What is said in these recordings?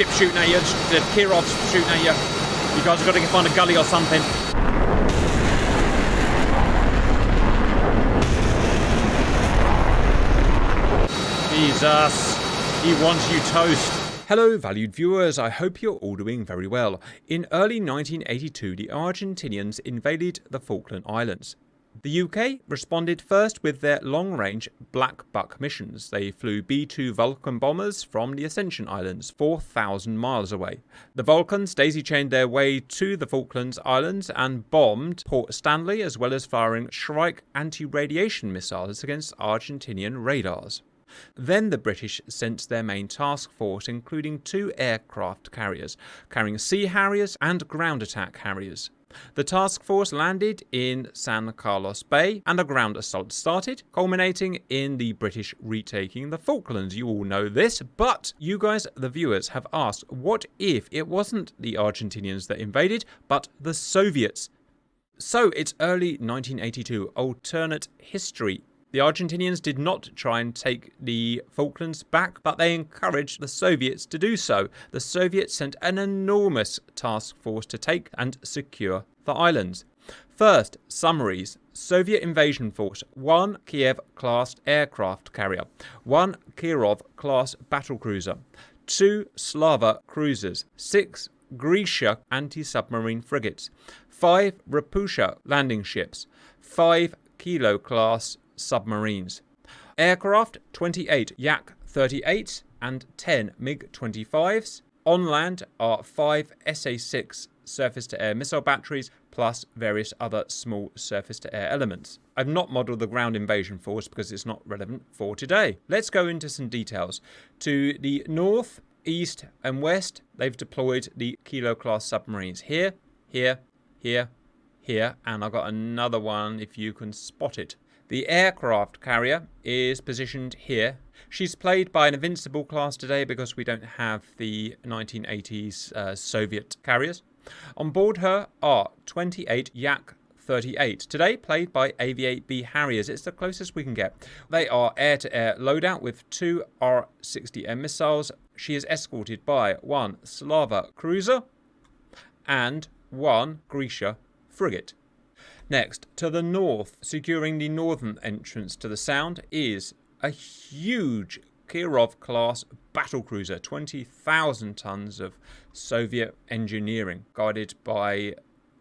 ship shooting at you, the Kirov's shooting at you. You guys have got to find a gully or something. Jesus, he wants you toast. Hello valued viewers, I hope you're all doing very well. In early 1982, the Argentinians invaded the Falkland Islands. The UK responded first with their long-range Black Buck missions. They flew B-2 Vulcan bombers from the Ascension Islands, 4,000 miles away. The Vulcans daisy-chained their way to the Falklands Islands and bombed Port Stanley, as well as firing Shrike anti-radiation missiles against Argentinian radars. Then the British sent their main task force, including 2 aircraft carriers, carrying Sea Harriers and ground attack Harriers. The task force landed in San Carlos Bay and a ground assault started, culminating in the British retaking the Falklands. You all know this, but you guys, the viewers, have asked, what if it wasn't the Argentinians that invaded, but the Soviets? So it's early 1982, alternate history. The Argentinians did not try and take the Falklands back, but they encouraged the Soviets to do so. The Soviets sent an enormous task force to take and secure the islands. First, summaries. Soviet invasion force: 1 Kiev-class aircraft carrier, 1 Kirov-class battlecruiser, 2 Slava cruisers, 6 Grisha anti-submarine frigates, 5 Rapusha landing ships, 5 Kilo-class submarines. Aircraft: 28 Yak-38s and 10 MiG-25s. On land are 5 SA-6 surface-to-air missile batteries plus various other small surface-to-air elements. I've not modelled the ground invasion force because it's not relevant for today. Let's go into some details. To the north, east and west, they've deployed the Kilo-class submarines here, here, here, here, and I've got another one if you can spot it. The aircraft carrier is positioned here. She's played by an Invincible class today because we don't have the 1980s Soviet carriers. On board her are 28 Yak-38, today played by AV-8B Harriers. It's the closest we can get. They are air-to-air loadout with 2 R-60M missiles. She is escorted by 1 Slava cruiser and 1 Grisha frigate. Next, to the north, securing the northern entrance to the Sound, is a huge Kirov-class battlecruiser, 20,000 tons of Soviet engineering, guided by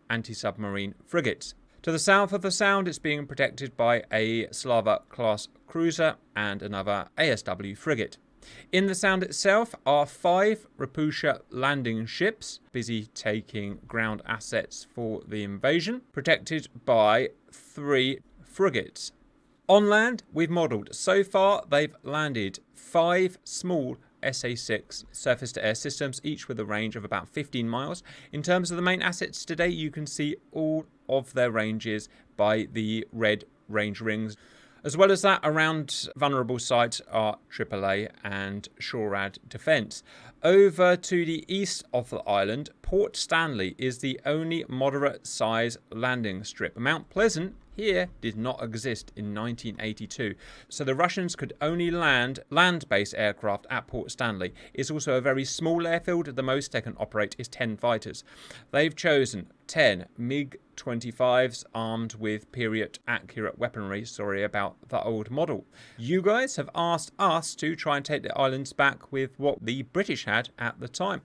anti-submarine frigates. To the south of the Sound, it's being protected by a Slava-class cruiser and another ASW frigate. In the Sound itself are 5 Rapusha landing ships, busy taking ground assets for the invasion, protected by 3 frigates. On land, we've modelled. So far, they've landed 5 small SA-6 surface-to-air systems, each with a range of about 15 miles. In terms of the main assets today, you can see all of their ranges by the red range rings. As well as that, around vulnerable sites are AAA and SHORAD defence. Over to the east of the island, Port Stanley is the only moderate-size landing strip. Mount Pleasant here did not exist in 1982, so the Russians could only land land-based aircraft at Port Stanley. It's also a very small airfield. The most they can operate is 10 fighters. They've chosen 10 MiG-25s armed with period-accurate weaponry. Sorry about the old model. You guys have asked us to try and take the islands back with what the British had at the time.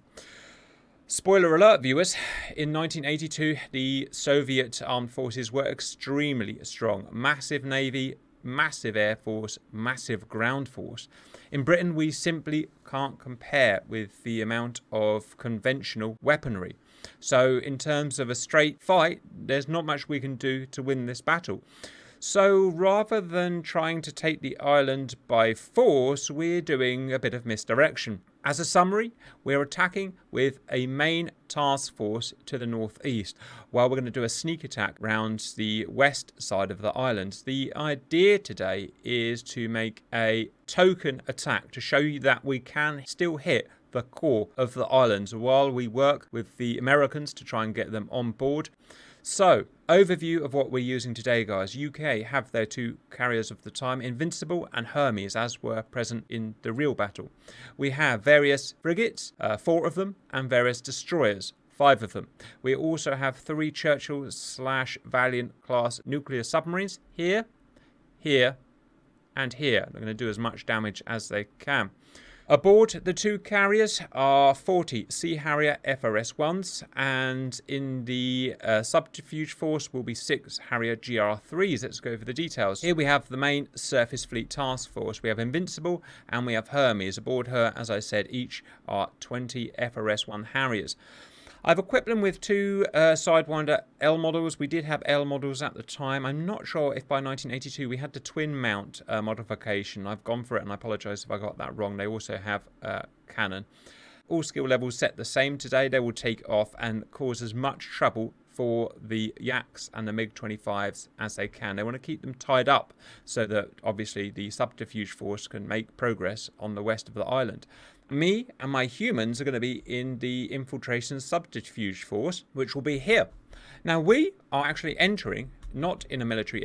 Spoiler alert, viewers, in 1982, the Soviet armed forces were extremely strong. Massive navy, massive air force, massive ground force. In Britain, we simply can't compare with the amount of conventional weaponry. So in terms of a straight fight, there's not much we can do to win this battle. So rather than trying to take the island by force, we're doing a bit of misdirection. As a summary, we're attacking with a main task force to the northeast, while we're going to do a sneak attack round the west side of the island. The idea today is to make a token attack to show you that we can still hit the core of the islands while we work with the Americans to try and get them on board. So, Overview of what we're using today, guys. UK have their 2 carriers of the time, Invincible and Hermes, as were present in the real battle. We have various frigates, 4 of them, and various destroyers, 5 of them. We also have 3 Churchill/Valiant class nuclear submarines here, here, and here. They're going to do as much damage as they can. Aboard the 2 carriers are 40 Sea Harrier FRS-1s, and in the subterfuge force will be 6 Harrier GR-3s. Let's go over the details. Here we have the main surface fleet task force. We have Invincible and we have Hermes. Aboard her, as I said, each are 20 FRS-1 Harriers. I've equipped them with 2 Sidewinder L models. We did have L models at the time. I'm not sure if by 1982 we had the twin mount modification. I've gone for it and I apologise if I got that wrong. They also have cannon. All skill levels set the same today. They will take off and cause as much trouble for the Yaks and the MiG-25s as they can. They want to keep them tied up so that obviously the subterfuge force can make progress on the west of the island. Me and my humans are going to be in the infiltration subterfuge force, which will be here. Now we are actually entering not in a military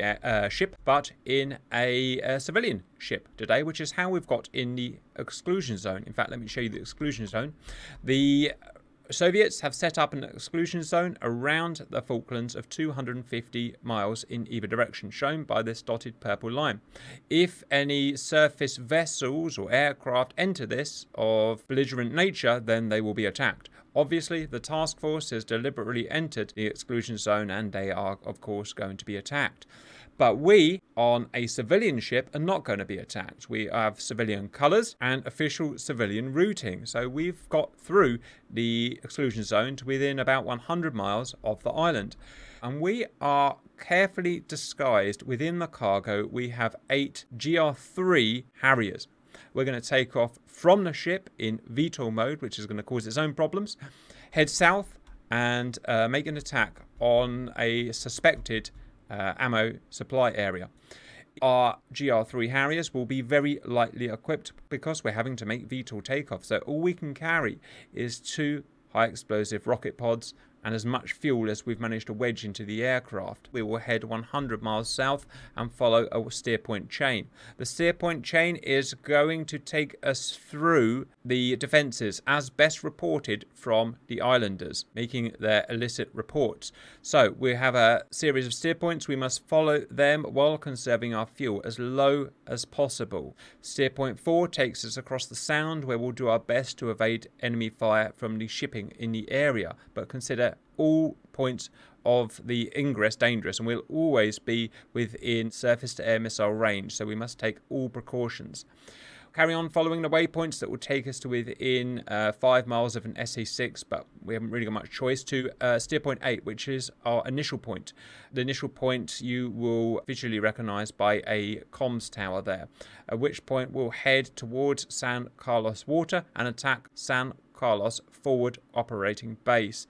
ship, but in a civilian ship today, which is how we've got in the exclusion zone. In fact, let me show you the exclusion zone. The Soviets have set up an exclusion zone around the Falklands of 250 miles in either direction, shown by this dotted purple line. If any surface vessels or aircraft enter this of belligerent nature, then they will be attacked. Obviously, the task force has deliberately entered the exclusion zone and they are, of course, going to be attacked. But we, on a civilian ship, are not going to be attacked. We have civilian colours and official civilian routing. So we've got through the exclusion zone to within about 100 miles of the island. And we are carefully disguised. Within the cargo, we have 8 GR3 Harriers. We're going to take off from the ship in VTOL mode, which is going to cause its own problems, head south and make an attack on a suspected ammo supply area. Our GR3 Harriers will be very lightly equipped because we're having to make VTOL takeoff. So all we can carry is 2 high explosive rocket pods and as much fuel as we've managed to wedge into the aircraft. We will head 100 miles south and follow a steer point chain. The steer point chain is going to take us through the defences as best reported from the islanders, making their illicit reports. So we have a series of steer points. We must follow them while conserving our fuel as low as possible. Steer point 4 takes us across the Sound, where we'll do our best to evade enemy fire from the shipping in the area, but consider all points of the ingress dangerous, and we'll always be within surface-to-air missile range, so we must take all precautions. Carry on following the waypoints that will take us to within 5 miles of an SA-6, but we haven't really got much choice, to steer point 8, which is our initial point. The initial point you will visually recognise by a comms tower there, at which point we'll head towards San Carlos water and attack San Carlos forward operating base.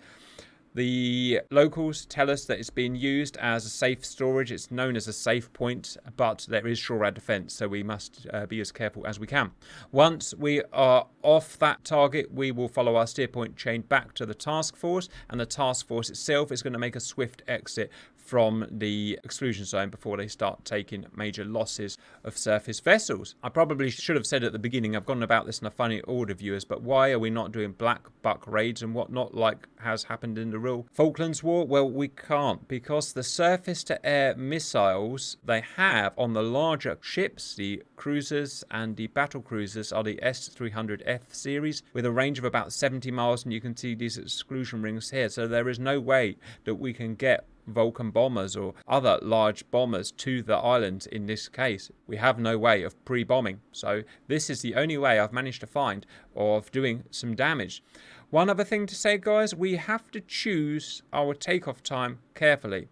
The locals tell us that it's being used as a safe storage. It's known as a safe point, but there is shore defence, so we must be as careful as we can. Once we are off that target, we will follow our steer point chain back to the task force, and the task force itself is going to make a swift exit from the exclusion zone before they start taking major losses of surface vessels. I probably should have said at the beginning, I've gone about this in a funny order, viewers, but why are we not doing black buck raids and whatnot like has happened in the real Falklands War? Well, we can't, because the surface-to-air missiles they have on the larger ships, the cruisers and the battle cruisers, are the S-300F series with a range of about 70 miles, and you can see these exclusion rings here. So there is no way that we can get Vulcan bombers or other large bombers to the island. In this case, we have no way of pre-bombing, so this is the only way I've managed to find of doing some damage. One other thing to say, guys, we have to choose our takeoff time carefully.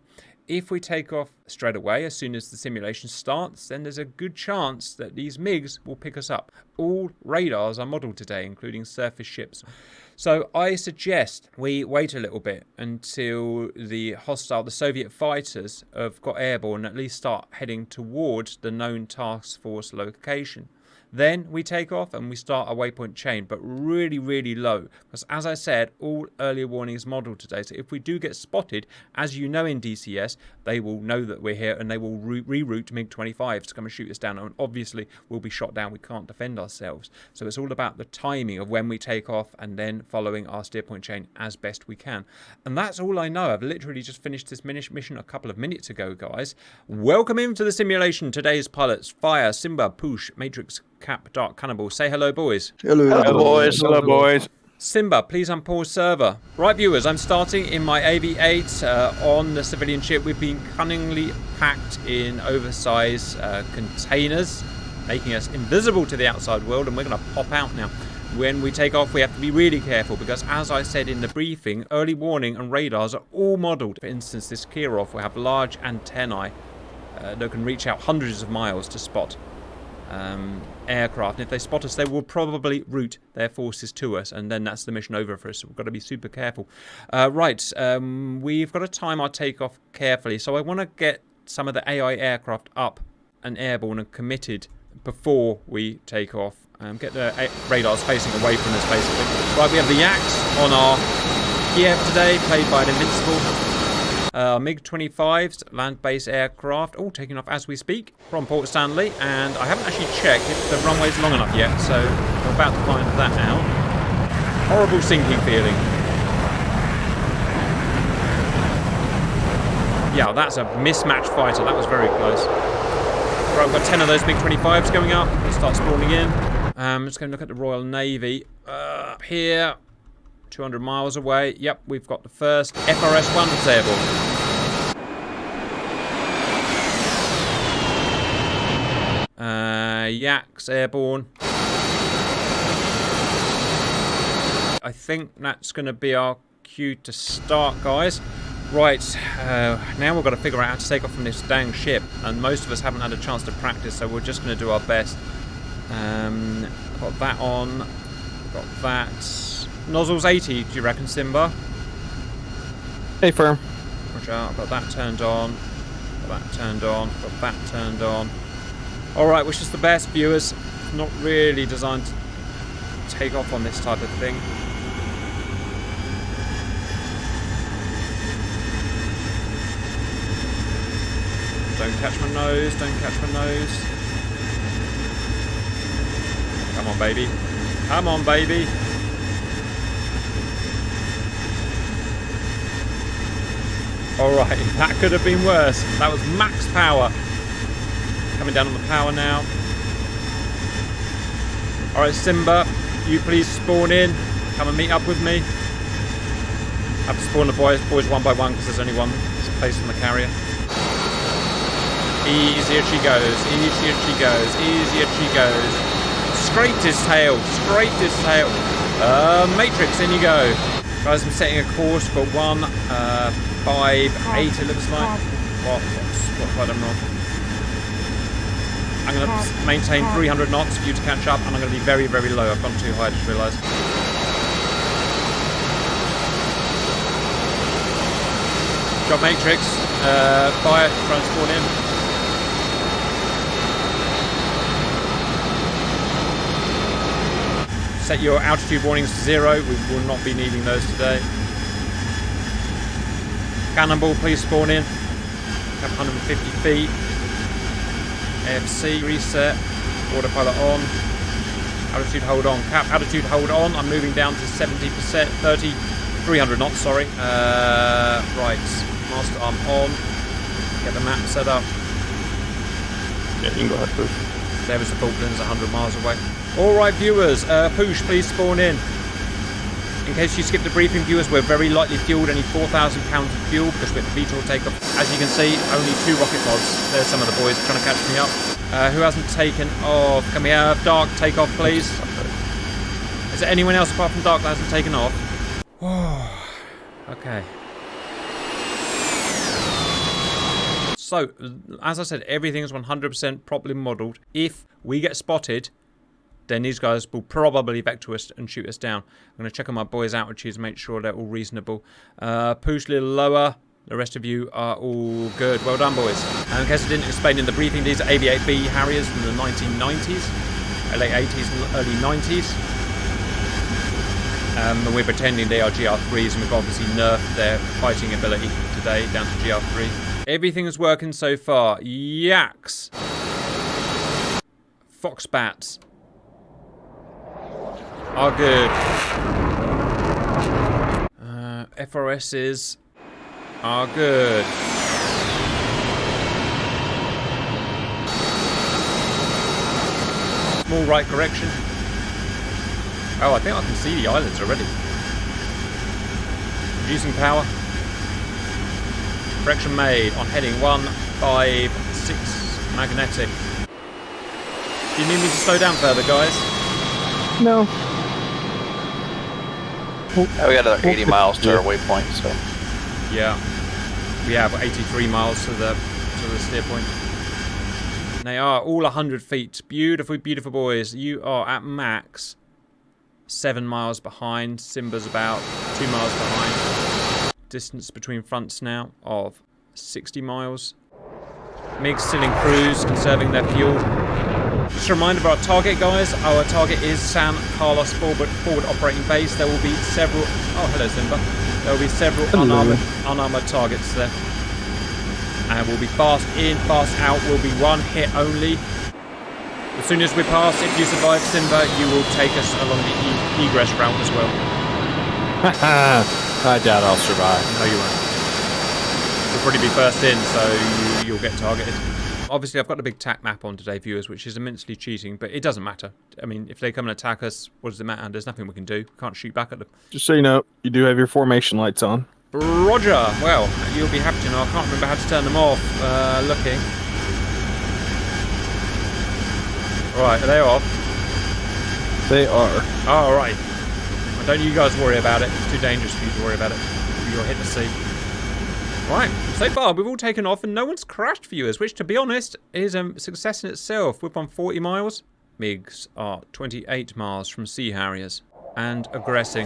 If we take off straight away as soon as the simulation starts, then there's a good chance that these MiGs will pick us up. All radars are modelled today, including surface ships. So I suggest we wait a little bit until the Soviet fighters have got airborne and at least start heading towards the known task force location. Then we take off and we start a waypoint chain, but really, really low. Because as I said, all earlier warning is modelled today. So if we do get spotted, as you know in DCS, they will know that we're here and they will reroute MiG-25s to come and shoot us down. And obviously, we'll be shot down. We can't defend ourselves. So it's all about the timing of when we take off and then following our steer point chain as best we can. And that's all I know. I've literally just finished this mission a couple of minutes ago, guys. Welcome into the simulation. Today's pilots: Fire, Simba, Poosh, Matrix, Cap, Dark, Cannibal. Say hello, boys. Hello, boys. Hello, boys. Simba, please unpause server. Right, viewers, I'm starting in my AV-8 on the civilian ship. We've been cunningly packed in oversized containers, making us invisible to the outside world, and we're going to pop out now. When we take off, we have to be really careful because, as I said in the briefing, early warning and radars are all modelled. For instance, this Kirov will have large antennae that can reach out hundreds of miles to spot aircraft. And if they spot us, they will probably route their forces to us, and then that's the mission over for us. So we've got to be super careful. We've got to time our takeoff carefully. So I want to get some of the AI aircraft up and airborne and committed before we take off. Get the radars facing away from us, basically. Right, we have the Yaks on our Kiev today, played by an Invincible. MiG-25s, land-based aircraft, all taking off as we speak from Port Stanley, and I haven't actually checked if the runway's long enough yet, so we're about to find that out. Horrible sinking feeling. Yeah, that's a mismatched fighter. That was very close. Right, we've got 10 of those MiG-25s going up. We'll start spawning in. Let's go and look at the Royal Navy. Up here, 200 miles away. Yep, we've got the first FRS-1 that's airborne. Yaks airborne. I think that's going to be our cue to start, guys. Right, now we've got to figure out how to take off from this dang ship, and most of us haven't had a chance to practice, so we're just going to do our best. Got that on. Got that. Nozzles 80, do you reckon, Simba? Hey, firm. Roger, I've got that turned on. Got that turned on. Got that turned on. Alright, wish us the best, viewers. Not really designed to take off on this type of thing. Don't catch my nose, don't catch my nose. Come on, baby. Come on, baby. Alright, that could have been worse. That was max power. Coming down on the power now. Alright, Simba, you please spawn in. Come and meet up with me. I have to spawn the boys one by one because there's only one place on the carrier. Easier she goes, easier she goes, easier she goes. Scraped his tail, scraped his tail. Matrix, in you go. Guys, I'm setting a course for 158, it looks like. What have I done wrong? I'm going to maintain 300 knots for you to catch up, and I'm going to be very, very low. I've gone too high, I just realised. Got Matrix. Fire, try and spawn in. Set your altitude warnings to 0. We will not be needing those today. Cannonball, please spawn in. Cap 150 feet. AFC reset. Autopilot on. Altitude hold on. Cap altitude hold on. I'm moving down to 70%. 300 knots, sorry. Right. Master arm on. Get the map set up. Yeah, you can go ahead, Poosh. There was the Falklands, 100 miles away. Alright, viewers, Poosh, please spawn in. In case you skipped the briefing, viewers, we're very lightly fueled, only 4,000 pounds of fuel because we're at the VTOL takeoff. As you can see, only 2 rocket pods. There's some of the boys trying to catch me up. Who hasn't taken off? Can we have Dark take off, please? Is there anyone else apart from Dark that hasn't taken off? Okay. So, as I said, everything is 100% properly modelled. If we get spotted, then these guys will probably vector us and shoot us down. I'm going to check on my boys' altitudes, make sure they're all reasonable. Poosh a little lower. The rest of you are all good. Well done, boys. And in case I didn't explain in the briefing, these are AV-8B Harriers from the 1990s. late 80s and early 90s. And we're pretending they are GR3s, and we've obviously nerfed their fighting ability today down to GR3. Everything is working so far. Yaks. Foxbats are good. FRSs are good. Small right correction. Oh, I think I can see the islands already. Reducing power. Correction made on heading 156 magnetic. Do you need me to slow down further, guys? No. We got another 80 miles to our waypoint, so. Yeah. We have 83 miles to the steer point. And they are all 100 feet. Beautiful, beautiful boys. You are at max. 7 miles behind. Simba's about 2 miles behind. Distance between fronts now of 60 miles. MiGs still in cruise, conserving their fuel. Just a reminder of our target, guys. Our target is San Carlos forward operating base. There will be several... Oh, hello, Simba. There will be several unarmored targets there. And we'll be fast in, fast out. Will be one hit only. As soon as we pass, if you survive, Simba, you will take us along the egress route as well. I doubt I'll survive. No, you won't. You'll probably be first in, so you'll get targeted. Obviously, I've got a big TAC map on today, viewers, which is immensely cheating, but it doesn't matter. I mean, if they come and attack us, what does it matter? There's nothing we can do. We can't shoot back at them. Just so you know, you do have your formation lights on. Roger. Well, you'll be happy to know. I can't remember how to turn them off. Looking. Right, are they off? They are. Oh, right. Well, don't you guys worry about it. It's too dangerous for you to worry about it. You'll hit the sea. Right, so far we've all taken off and no one's crashed, viewers, which, to be honest, is a success in itself. We're on 40 miles. MiGs are 28 miles from Sea Harriers and aggressing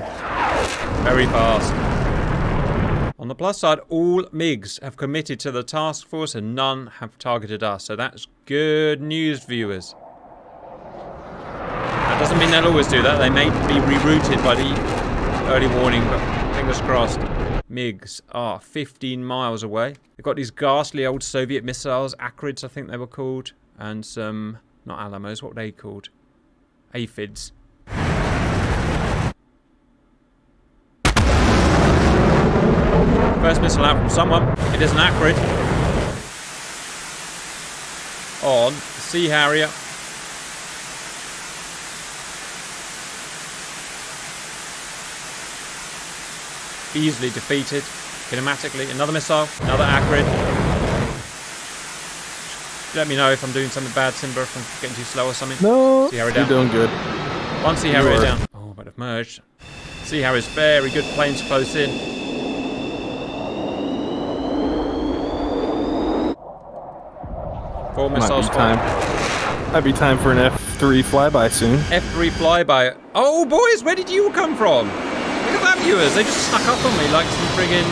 very fast. On the plus side, all MiGs have committed to the task force and none have targeted us, so that's good news, viewers. That doesn't mean they'll always do that. They may be rerouted by the early warning, but fingers crossed. MiGs are 15 miles away. They've got these ghastly old Soviet missiles, Acrids I think they were called, and some, not Alamos, what were they called? Aphids. First missile out from someone. It is an Acrid. On Sea Harrier. Easily defeated, kinematically. Another missile, another Acrid. Let me know if I'm doing something bad, Simba, if I'm getting too slow or something. No, Sea Harrier down. you're doing good. One Sea Harrier down. Oh, but I've merged. Sea Harrier's very good, planes close in. Four missiles. Might be time for an F3 flyby soon. F3 flyby. Oh, boys, where did you come from? Look at that, viewers. They just snuck up on me like some friggin'...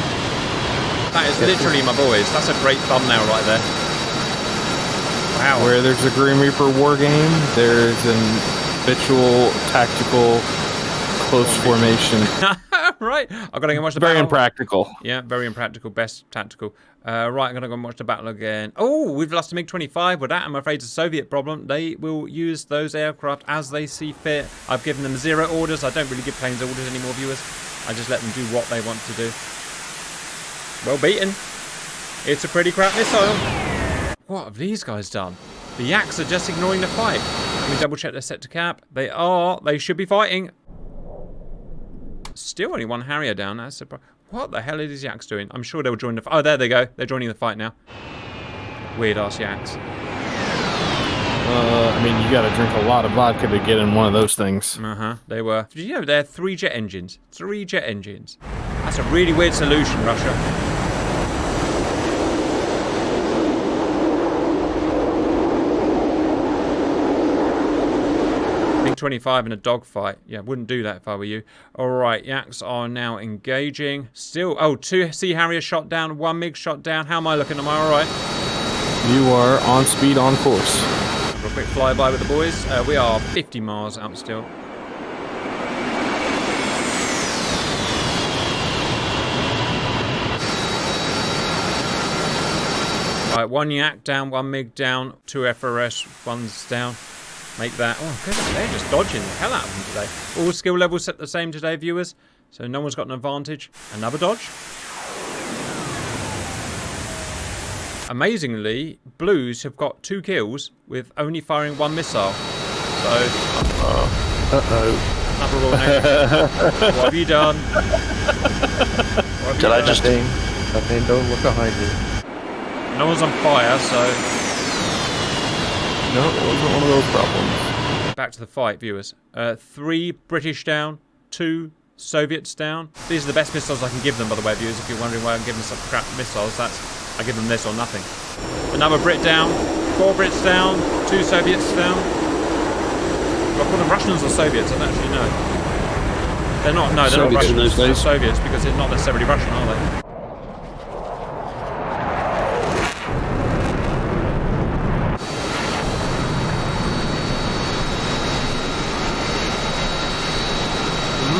That is literally my boys. That's a great thumbnail right there. Wow. Where there's a Grim Reaper war game, there's an habitual tactical close formation. Right. I've got to go and watch the Very battle. impractical. Yeah, very impractical. Best tactical. Right, I'm going to go and watch the battle again. Oh, we've lost a MiG-25 with that. I'm afraid it's a Soviet problem. They will use those aircraft as they see fit. I've given them 0 orders. I don't really give planes orders anymore, viewers. I just let them do what they want to do. Well beaten. It's a pretty crap missile. What have these guys done? The Yaks are just ignoring the fight. Let me double check they're set to cap. They are. They should be fighting. Still only one Harrier down. That's surprising. What the hell are these Yaks doing? I'm sure they'll join the fight. Oh, there they go. They're joining the fight now. Weird ass Yaks. I mean, you gotta drink a lot of vodka to get in one of those things. They were. Did you know they're 3 jet engines? 3 jet engines. That's a really weird solution, Russia. MiG-25 in a dogfight. Yeah, wouldn't do that if I were you. Alright, Yaks are now engaging. Still, oh, 2 Sea Harrier shot down, 1 MiG shot down. How am I looking? Am I alright? You are on speed, on course. a quick flyby with the boys. We are 50 miles out still. Right, 1 yak down, 1 MiG down, 2 FRS, 1's down. Make that. Oh, goodness, they're just dodging the hell out of them today. All skill levels set the same today, viewers. So no one's got an advantage. Another dodge. Amazingly, Blues have got 2 kills with only firing 1 missile. So, another raw negative. What have you done? Did I just... Nothing, don't look behind you. No one's on fire, so... No, it wasn't one of those problems. Back to the fight, viewers. 3 British down, 2 Soviets down. These are the best missiles I can give them, by the way, viewers. If you're wondering why I'm giving some crap missiles, that's... I give them this or nothing. Another Brit down, 4 Brits down, 2 Soviets down. Do I call them Russians or Soviets? I don't actually know. They're not, no, they're not Russians, they're Soviets, because they're not necessarily Russian, are they?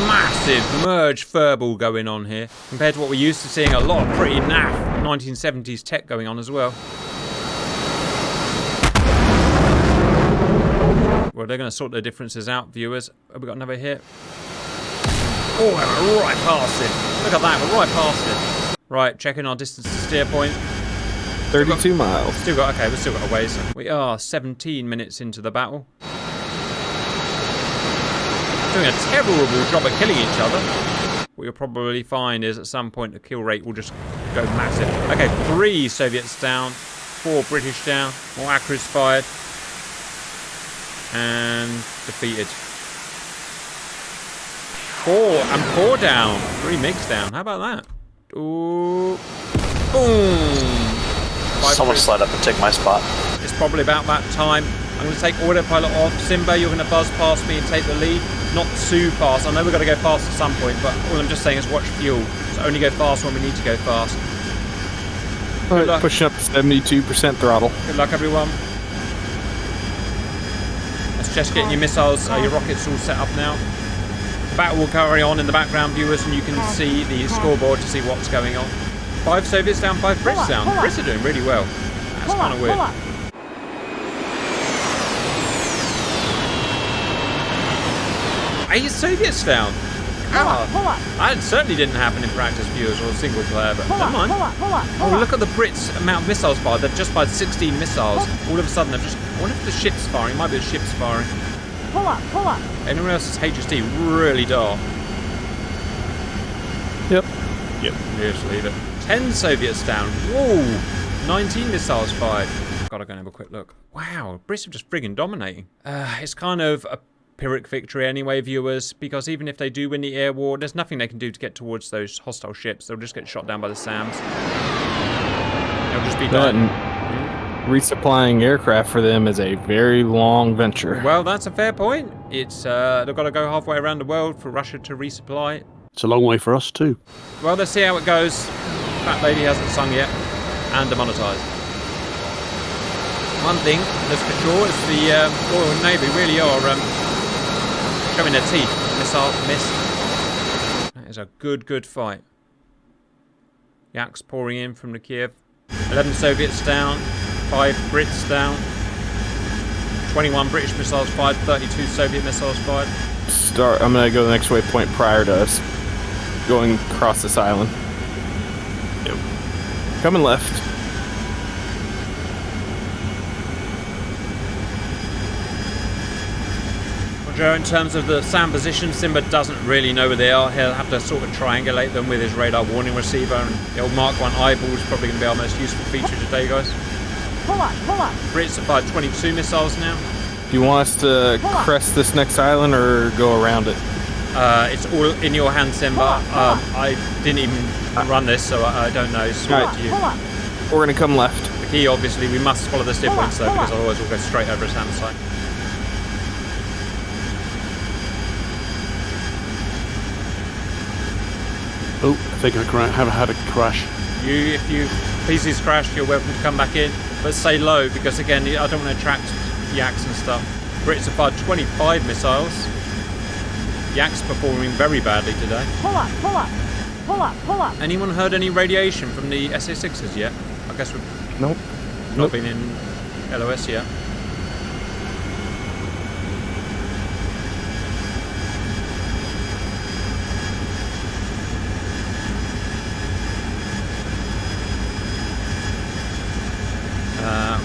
Massive merge furball going on here, compared to what we're used to seeing. A lot of pretty naff 1970s tech going on as well. Well, they're going to sort their differences out, viewers. Have we got another hit? Oh, we're right past it. Look at that, we're right past it. Right, checking our distance to steer point. 32 miles. Still got, okay, we've still got a ways. We are 17 minutes into the battle. Doing a terrible job at killing each other. What you'll probably find is at some point the kill rate will just go massive. Okay, 3 Soviets down, 4 British down, more Akras fired, and defeated. 4 down, 3 MiGs down. How about that? Ooh. Boom. Someone slide up and take my spot. It's probably about that time. I'm going to take autopilot off. Simba, you're going to buzz past me and take the lead. Not too fast. I know we've got to go fast at some point, but all I'm just saying is watch fuel. So only go fast when we need to go fast. Good luck. Pushing up to 72% throttle. Good luck, everyone. That's just getting your missiles, your rockets all set up now. The battle will carry on in the background, viewers, and you can see the scoreboard to see what's going on. 5 Soviets down, 5 Brits down. Brits are doing really well. That's kind of weird. 8 Soviets down. That certainly didn't happen in practice, viewers, or single player, but never mind. Oh, look at the Brits' amount of missiles fired. They've just fired 16 missiles. All of a sudden, they've just... I wonder if the ship's firing. It might be the ship's firing. Anyone else's HSD really dark. Yep. Just leave it. 10 Soviets down. Whoa! 19 missiles fired. Gotta go and have a quick look. Wow, Brits are just friggin' dominating. It's kind of a Pyrrhic victory anyway, viewers, because even if they do win the air war, there's nothing they can do to get towards those hostile ships. They'll just get shot down by the SAMs. They'll just be done. Resupplying aircraft for them is a very long venture. Well, that's a fair point. It's they've got to go halfway around the world for Russia to resupply. It's a long way for us too. Well, let's see how it goes. That lady hasn't sung yet, and demonetised. One thing that's for sure is the Royal Navy really are showing their teeth. Missile missed. That is a good fight. Yaks pouring in from the Kiev. 11 Soviets down, 5 Brits down, 21 British missiles fired, 32 Soviet missiles fired. I'm gonna go the next waypoint prior to us going across this island. Yep. Coming left. Joe, in terms of the SAM position, Simba doesn't really know where they are. He'll have to sort of triangulate them with his radar warning receiver, and the old Mark 1 eyeball is probably going to be our most useful feature today, guys. Brits have fired 22 missiles now. Do you want us to crest this next island or go around it? It's all in your hands, Simba. I didn't even run this, so I don't know. It's up to you. We're going to come left. The key, obviously, we must follow the steer points, though, because otherwise we'll go straight over a SAM site. Oh, I think I have had a crash. If you PC's crashed, you're welcome to come back in, but stay low, because again, I don't want to attract Yaks and stuff. Brits have fired 25 missiles. Yaks performing very badly today. Pull up, pull up, pull up, pull up. Anyone heard any radiation from the SA6s yet? I guess we've Nope. not been in LOS yet.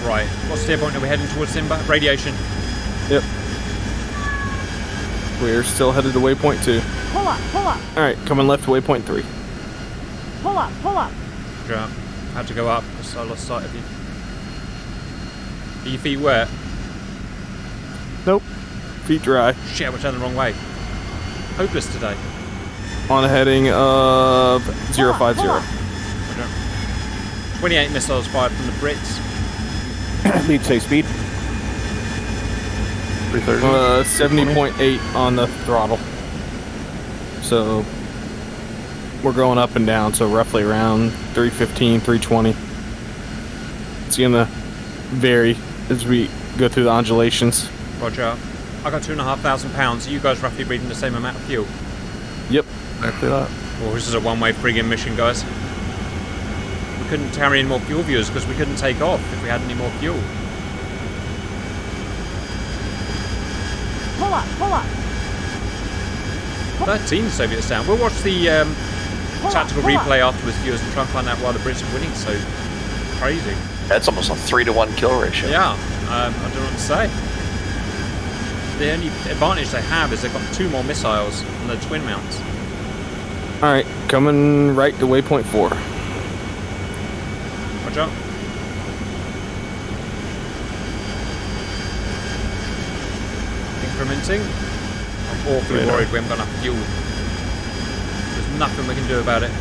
Right, what steer point are we heading towards, Simba? Radiation. Yep. We're still headed to waypoint 2. Pull up, pull up. Alright, coming left to waypoint 3. Pull up, pull up. Yeah, had to go up because I lost sight of you. Are your feet wet? Nope. Feet dry. Shit, we're turning the wrong way. Hopeless today. On a heading of 050. 28 missiles fired from the Brits. Lead say speed. 330. 70.8 on the throttle. So we're going up and down, so roughly around 315, 320. It's gonna vary as we go through the undulations. Roger. I got 2,500 pounds. Are you guys roughly breathing the same amount of fuel? Yep. Exactly that. Well, this is a one-way friggin' mission, guys. We couldn't carry in more fuel, viewers, because we couldn't take off if we had any more fuel. Pull up, pull up. 13 Soviets down. We'll watch the tactical replay afterwards, viewers, and try and find out why the Brits are winning so crazy. That's almost a 3-to-1 kill ratio. Yeah, I don't know what to say. The only advantage they have is they've got 2 more missiles on the twin mounts. Alright, coming right to waypoint 4. Roger. Incrementing. I'm awfully worried we haven't got enough fuel. There's nothing we can do about it.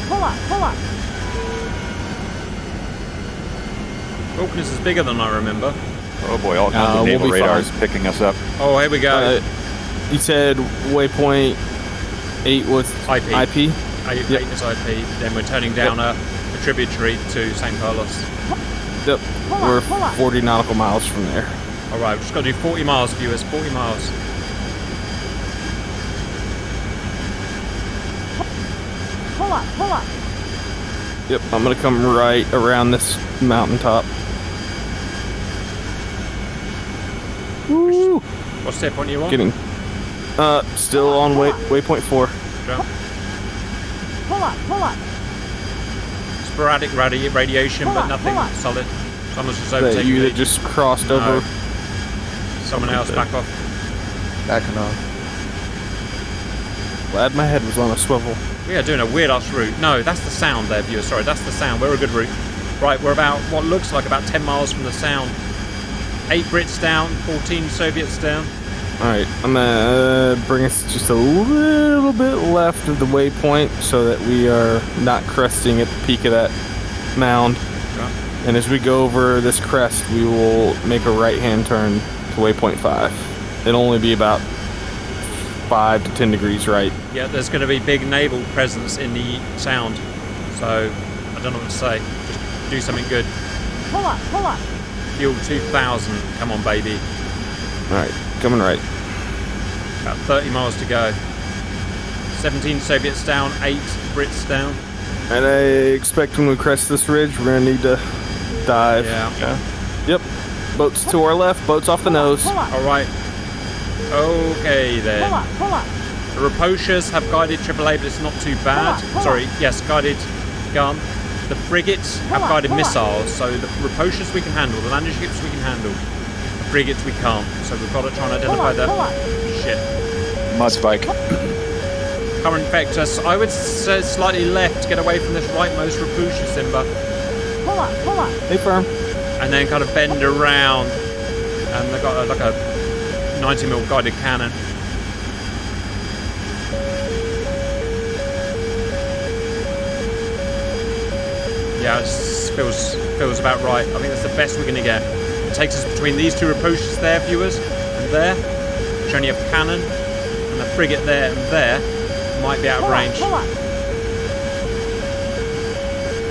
Pull up, pull up. Falklands is bigger than I remember. Oh boy, all kinds of we'll naval be radars fine. picking us up. Oh, here we go. You said waypoint 8 was IP. IP? 8 is IP. Then we're turning down a tributary to St. Carlos. Yep. Pull We're up, pull up. 40 nautical miles from there. Alright, we've just got to do 40 miles, viewers. 40 miles. Pull up, pull up. Yep, I'm gonna come right around this mountaintop. Woo! What step point are you on? Getting still on waypoint 4. Yeah. Pull up, pull up. Sporadic radiation, Pull but up, nothing pull up. solid. Someone's just That overtaking you me. that just crossed No. over. Someone else back off. Backing off. Glad my head was on a swivel. We are doing a weird ass route. No, that's the sound there, viewers. Sorry, that's the sound. We're a good route. Right, we're about what looks like about 10 miles from the sound. 8 Brits down, 14 Soviets down. Alright, I'm gonna bring us just a little bit left of the waypoint so that we are not cresting at the peak of that mound. Right. And as we go over this crest, we will make a right-hand turn to waypoint 5. It'll only be about 5 to 10 degrees right. Yeah, there's going to be big naval presence in the sound. So, I don't know what to say. Just do something good. Pull up, pull up. Fuel 2000. Come on, baby. Alright, coming right. About 30 miles to go. 17 Soviets down, 8 Brits down. And I expect when we crest this ridge, we're gonna need to dive. Yeah. Yep. Boats to our left, boats off the nose. Pull up, Alright. Okay then. pull up, pull up. The Raposhas have guided AAA, but it's not too bad. Pull up. Sorry, yes, guided gun. The frigates have up, guided pull up. missiles, so the Raposhas we can handle, the landing ships we can handle. The frigates we can't, so we've got to try and identify Pull up, that. pull up. Shit. Mud spike. Current vector, so I would say slightly left to get away from this rightmost Rapusha, Simba, Pull up, pull up. Hey, firm. and then kind of bend around. And they've got like a 90mm guided cannon. Yeah, it feels about right. I think that's the best we're going to get. It takes us between these two Raposhas there, viewers, and there, which only have cannon, and the frigate there and there might be out of Pull up, range. pull up.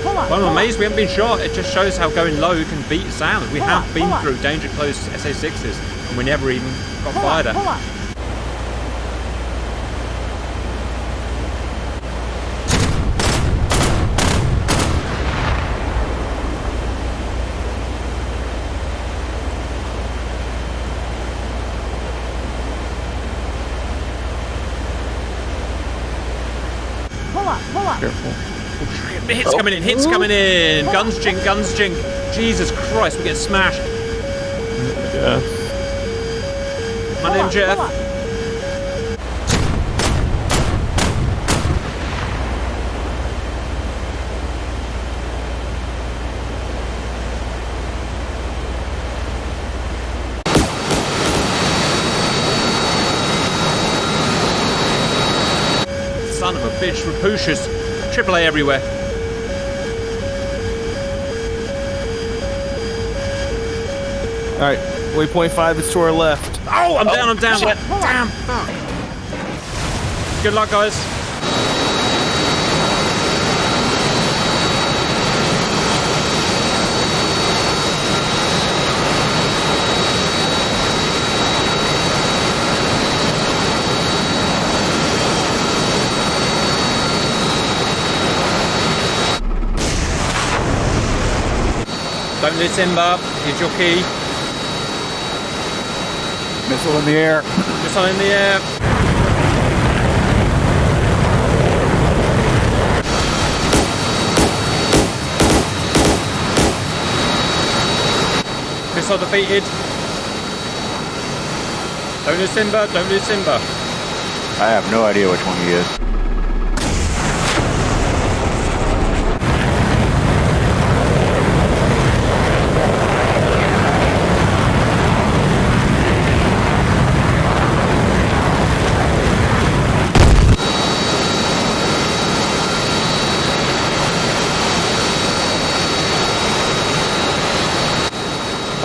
Pull Well, I'm amazed we haven't been shot. It just shows how going low can beat sound. We have been through danger close SA6s and we never even got fired at. Pull up. Pull up. Careful. Hits coming in, hits coming in. Guns jink, guns jink. Jesus Christ, we're getting smashed. Yeah. My name's Jeff. Pull up. Son of a bitch, Rapushas. AAA everywhere. Alright, waypoint 5 is to our left. Oh, I'm down, I'm down. shit. Damn, fuck. Good luck, guys. Don't lose Simba. Here's your key. Missile in the air. Missile in the air. Missile defeated. Don't lose Simba. Don't lose Simba. I have no idea which one he is.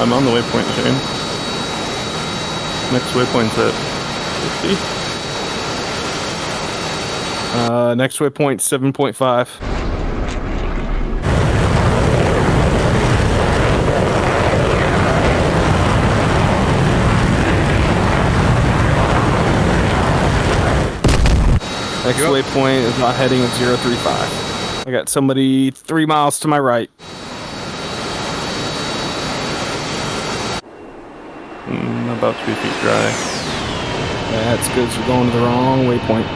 I'm on the waypoint, Shane. Next waypoint's at 50. Next waypoint 7.5. Next waypoint is not heading at 035. I got somebody 3 miles to my right. About 2 feet dry. That's good. You're going to the wrong waypoint.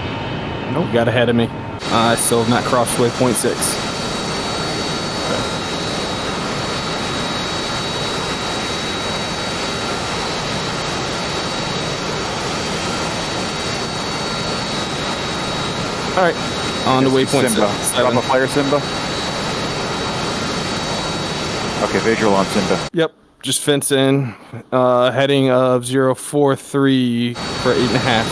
Nope. You got ahead of me. I still have not crossed waypoint 6. Okay. All right. On to waypoint Simba. 7. Drop a flare, Simba. Okay, visual on Simba. Yep. Just fence in. Heading of 043 for 8.5.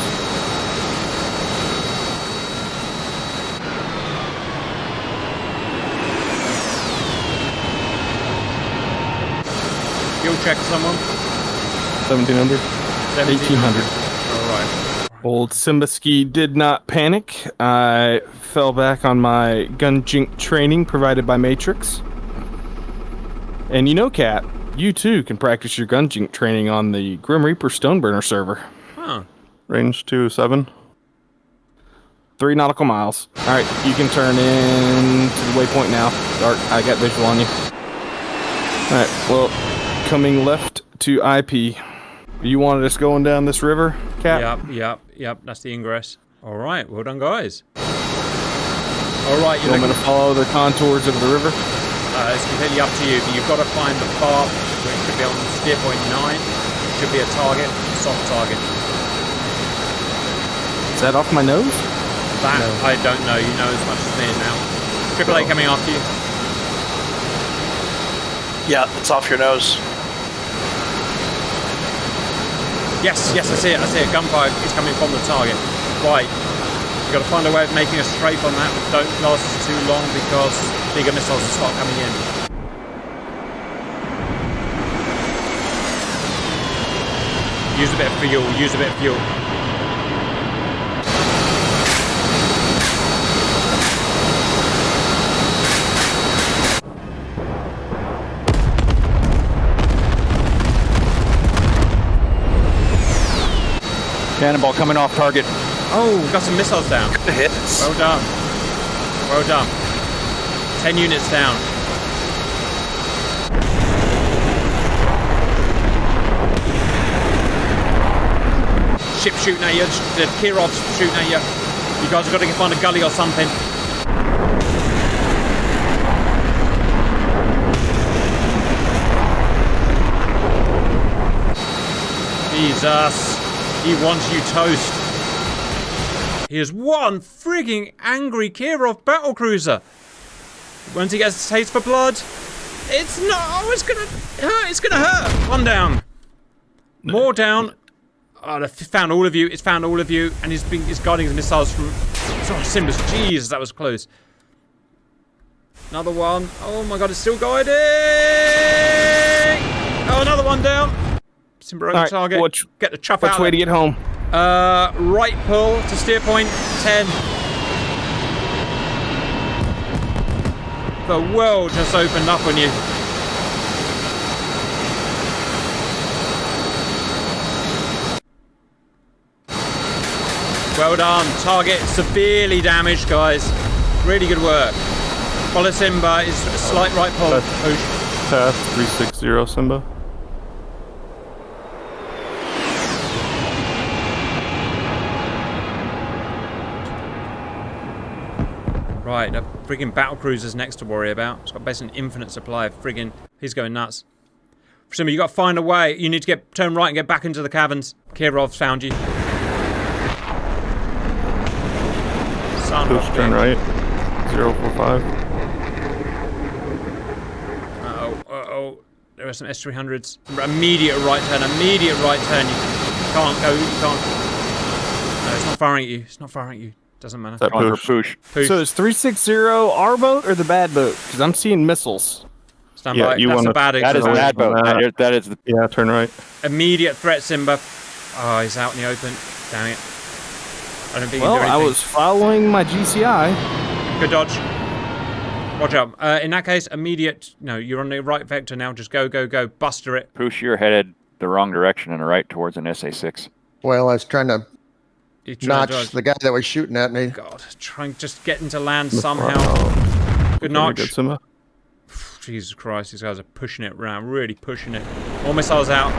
Fuel check someone. 1700. 1800. Alright. Old Simba Ski did not panic. I fell back on my gun jink training provided by Matrix. And you know, Cat, you too can practice your gun jink training on the Grim Reaper Stoneburner server. Huh. Range 2-7. 3 nautical miles. Alright, you can turn in to the waypoint now. Dark, I got visual on you. Alright, well, coming left to IP. You wanted us going down this river, Cap? Yep. That's the ingress. Alright, well done, guys. Alright, You want me to follow the contours of the river? It's completely up to you, but you've got to find the bar, which should be on steer point 9. Should be a target, soft target. Is that off my nose? That, I don't know. You know as much as me now. AAA coming after you. Yeah, it's off your nose. Yes, I see it. Gunfire is coming from the target. Right. You've got to find a way of making a strafe on that, but don't last too long because bigger missiles will start coming in. Use a bit of fuel. Cannonball coming off target. Oh, got some missiles down. Good hits. Well done. Well done. 10 units down. Ship shooting at you. The Kirov's shooting at you. You guys have got to find a gully or something. Jesus. He wants you toast. Here's one frigging angry Kirov battlecruiser. Once he gets a taste for blood, it's not. Oh, it's gonna hurt. It's gonna hurt. One down. More down. Oh, it found all of you. It's found all of you, and he's guarding his missiles from. Oh, Simbas. Jesus, that was close. Another one. Oh my God, it's still guiding. Oh, another one down. Simba over target. Get the chuff out. Which way to get home? Right pull to steer point 10. The world just opened up on you. Well done. Target severely damaged, guys. Really good work. Follow Simba is a slight right pull. Push. Path 360 Simba. Right, the friggin' battlecruiser's next to worry about. It's got basically an infinite supply of friggin'. He's going nuts. Simba, you got to find a way. You need to turn right and get back into the caverns. Kirov's found you. Son of a Push, turn right. 045. Uh-oh. There are some S300s. Immediate right turn. Immediate right turn. You can't go. You can't. No, it's not firing at you. It's not firing at you. Doesn't matter. That Push. So it's 360 our boat or the bad boat? Because I'm seeing missiles. Stand by. That's a bad That is a bad boat. That is the... Yeah, turn right. Immediate threat, Simba. Oh, he's out in the open. Damn it. I don't think you can do anything. I was following my GCI. Good dodge. Watch out. In that case, immediate... No, you're on the right vector now. Just go, go, go. Buster it. Push, you're headed the wrong direction and right towards an SA-6. Well, I was trying to You try notch to dodge. the guy that was shooting at me. God, trying just get into land somehow. Good Very notch. good, Simba. Jesus Christ, these guys are pushing it around, really pushing it. All missiles out.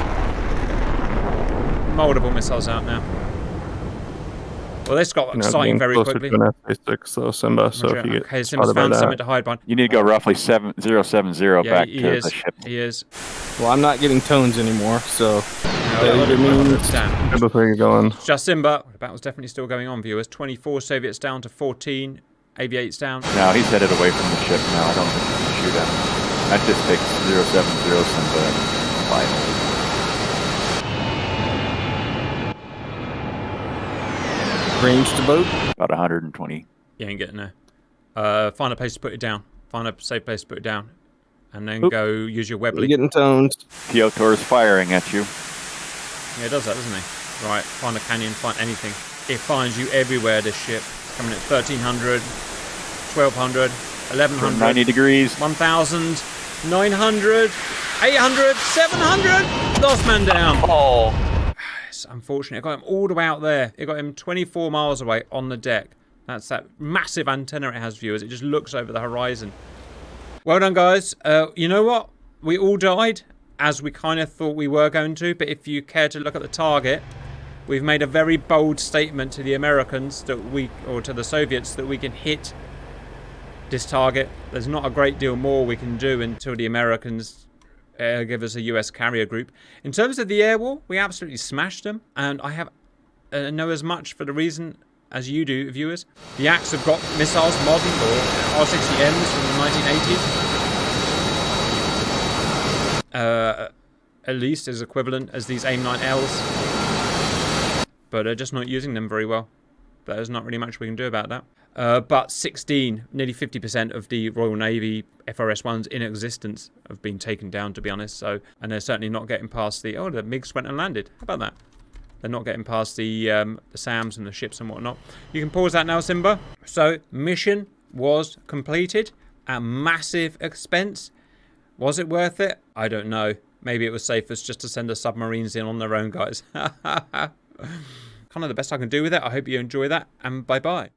Multiple missiles out now. Well, this got exciting very quickly. To an SA-6, though, Simba. So if you get Okay, Simba's found something to hide behind. You need to go roughly 070 back to is. the ship. He is. Well, I'm not getting tones anymore, so that No, either means damn. Simba, where you going? Just Simba. The battle's definitely still going on, viewers. 24 Soviets down to 14. Aviates down. No, he's headed away from the ship now. I don't think he can shoot at him. That just takes 070 Simba and final. range to boat. About 120. You ain't getting there. Find a place to put it down. Find a safe place to put it down. And then go use your We're Webley. getting tones. Piotr is firing at you. Yeah, it does that, doesn't he? Right, find a canyon, find anything. It finds you everywhere, this ship. It's coming at 1300, 1200, 1100. 90 degrees. 1000, 900, 800, 700. Last man down. Oh, It's unfortunate. It got him all the way out there. It got him 24 miles away on the deck. That's that massive antenna it has, viewers. It just looks over the horizon. Well done, guys. You know what? We all died, as we kind of thought we were going to. But if you care to look at the target, we've made a very bold statement to the Americans that or to the Soviets, that we can hit this target. There's not a great deal more we can do until the Americans give us a US carrier group. In terms of the air war, we absolutely smashed them, and I have know as much for the reason as you do, viewers. The Axe have got missiles modern, or R60Ms from the 1980s. At least as equivalent as these AIM-9Ls. But just not using them very well. There's not really much we can do about that. But 16, nearly 50% of the Royal Navy FRS-1s in existence have been taken down, to be honest. So, and they're certainly not getting past the... Oh, the MiGs went and landed. How about that? They're not getting past the SAMs and the ships and whatnot. You can pause that now, Simba. So, mission was completed at massive expense. Was it worth it? I don't know. Maybe it was safest just to send the submarines in on their own, guys. kind of the best I can do with it. I hope you enjoy that, and bye-bye.